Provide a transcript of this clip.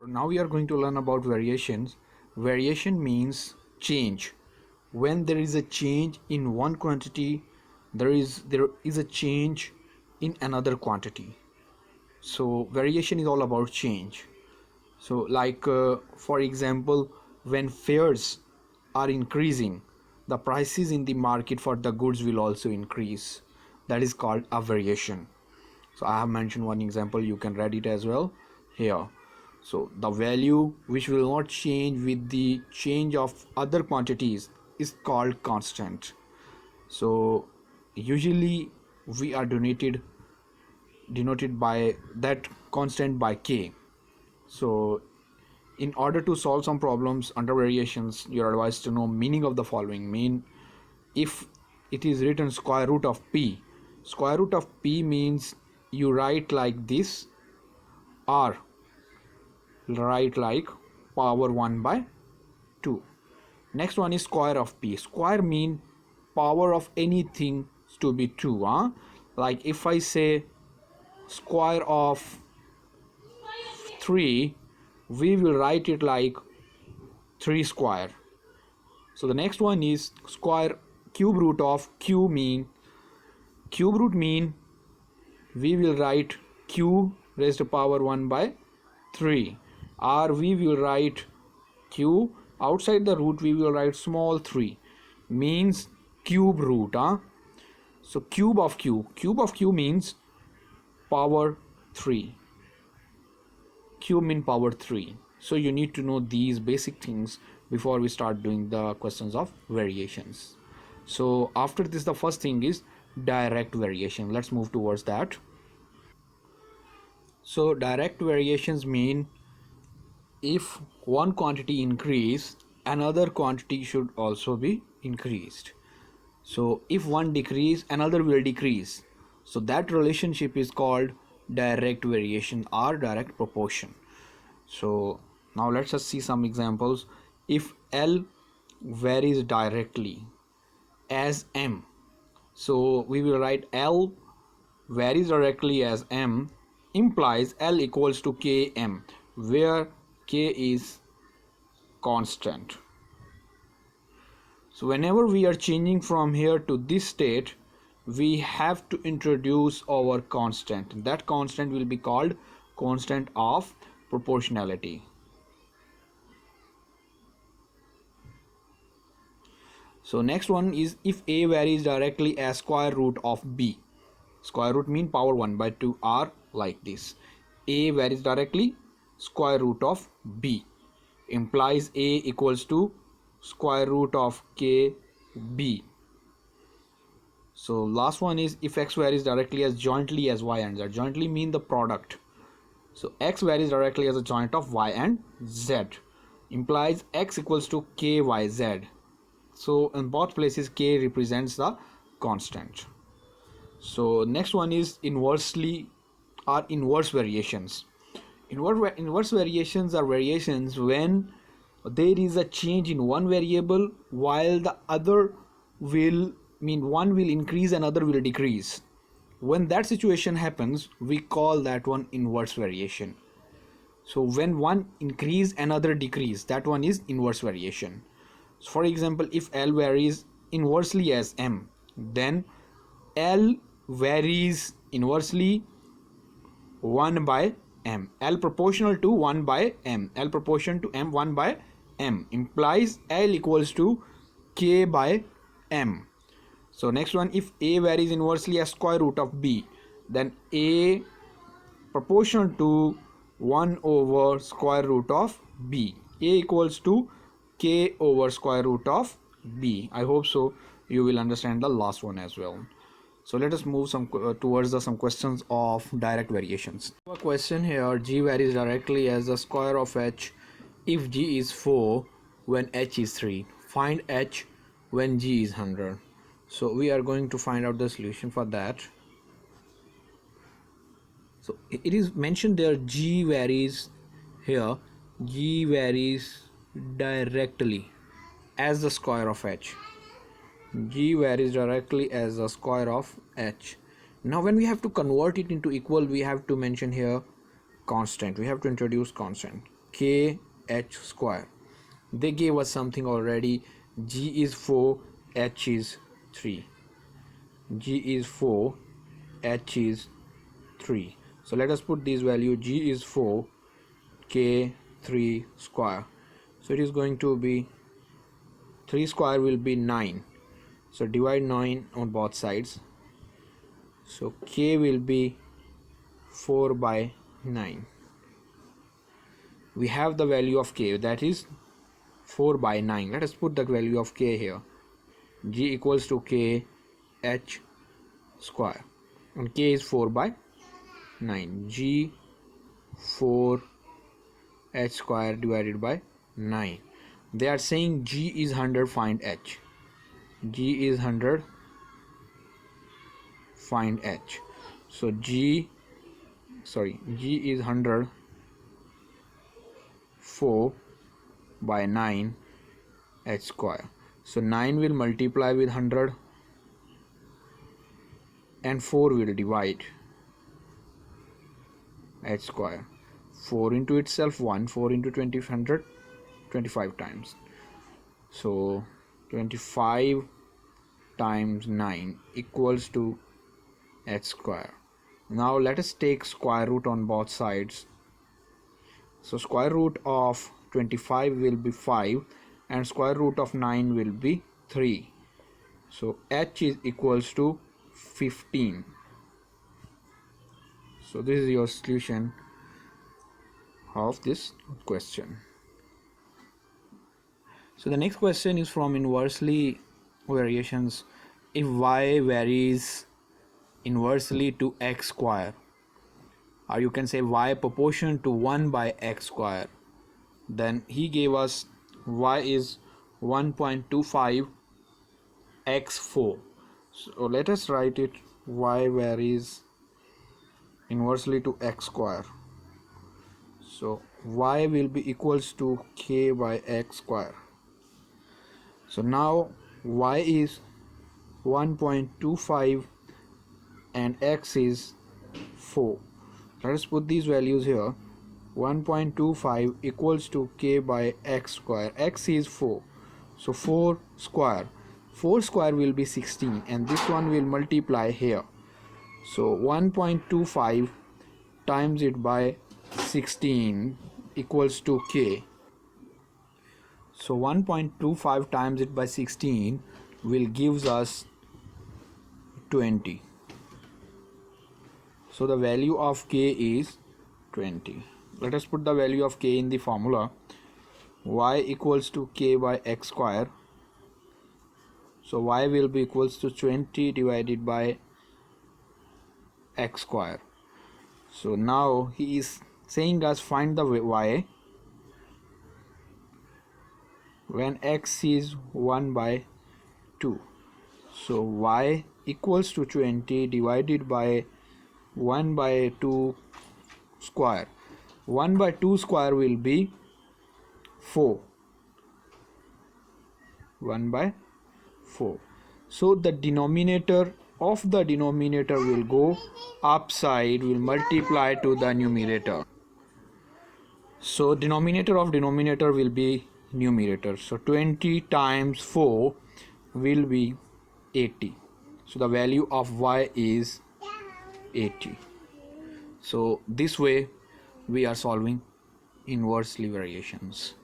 Now we are going to learn about variations. Variation means change. When there is a change in one quantity, there is a change in another quantity. So variation is all about change. So for example, when fares are increasing, the prices in the market for the goods will also increase. That is called a variation. So I have mentioned one example, you can read it as well here. So the value which will not change with the change of other quantities is called constant. So usually we are denoted by that constant by k. So in order to solve some problems under variations, you're advised to know meaning of the following. If it is written square root of p, square root of p means you write like this, or write like power 1 by 2. Next one is square of p. Square mean power of anything to be 2. Like if I say square of 3, we will write it like 3 square. So the next one is square cube root of q mean, cube root mean we will write q raised to power 1 by 3, or we will write q outside the root, we will write small 3 means cube root. So cube of q means power 3, cube mean power 3. So you need to know these basic things before we start doing the questions of variations. So after this, the first thing is direct variation. Let's move towards that. So direct variations mean if one quantity increase, another quantity should also be increased. So if one decrease, another will decrease. So that relationship is called direct variation or direct proportion. So now let's just see some examples. If L varies directly as M, so we will write L varies directly as M implies L equals to Km, where K is constant. So whenever we are changing from here to this state, we have to introduce our constant. That constant will be called constant of proportionality. So next one is if A varies directly as square root of B. Square root mean power 1 by 2 are like this. A varies directly square root of B implies A equals to square root of KB. So last one is if X varies directly as jointly as Y and Z. Jointly mean the product. So X varies directly as a joint of Y and Z implies X equals to KYZ. So in both places K represents the constant. So next one is inversely or inverse variations. Inverse variations are variations when there is a change in one variable while the other one will increase and other will decrease. When that situation happens, we call that one inverse variation. So when one increase, another decrease, that one is inverse variation. So for example, if L varies inversely as M, then L varies inversely 1 by M. L proportional to 1 by M. L proportional to M 1 by M implies L equals to K by M. So next one, if A varies inversely as square root of B, then A proportional to 1 over square root of B. A equals to K over square root of B. I hope so you will understand the last one as well. So let us move towards some questions of direct variations. A question here, G varies directly as the square of H if G is 4 when H is 3. Find H when G is 100. So we are going to find out the solution for that. So it is mentioned there G varies here. G varies directly as the square of H. G varies directly as the square of H. Now when we have to convert it into equal, we have to mention here constant. We have to introduce constant. kh square. They gave us something already. G is 4, h is 3. G is 4, h is 3. So let us put this value. G is 4, k 3 square. So it is going to be 3 square will be 9. So divide 9 on both sides. So k will be 4 by 9. We have the value of k, that is 4 by 9. Let us put the value of k here. G equals to k h square, and k is 4 by 9. G 4 h square divided by 9. They are saying G is 100, find h. G is 100, find h. So G is 100, 4 by 9 h square. So 9 will multiply with 100 and 4 will divide h square. 4 into itself 1, 4 into 20, 100, 25 times. So 25 times 9 equals to h square. Now let us take square root on both sides. So square root of 25 will be 5 and square root of 9 will be 3. So h is equals to 15. So this is your solution of this question. So the next question is from inversely variations. If y varies inversely to x square, or you can say y proportion to 1 by x square, then he gave us y is 1.25 x4. So let us write it. Y varies inversely to x square. So y will be equals to k by x square. So now y is 1.25 and x is 4. Let us put these values here. 1.25 equals to k by x square. X is 4. So 4 square. 4 square will be 16 and this one will multiply here. So 1.25 times it by 16 equals to k. So 1.25 times it by 16 will gives us 20. So the value of k is 20. Let us put the value of k in the formula. Y equals to k by x square. So y will be equals to 20 divided by x square. So now he is saying us find the y when x is 1 by 2. So y equals to 20 divided by 1 by 2 square. 1 by 2 square will be 4. 1 by 4. So the denominator of the denominator will go upside, will multiply to the numerator. So denominator of denominator will be numerator. So 20 times 4 will be 80. So the value of y is 80. So this way we are solving inversely variations.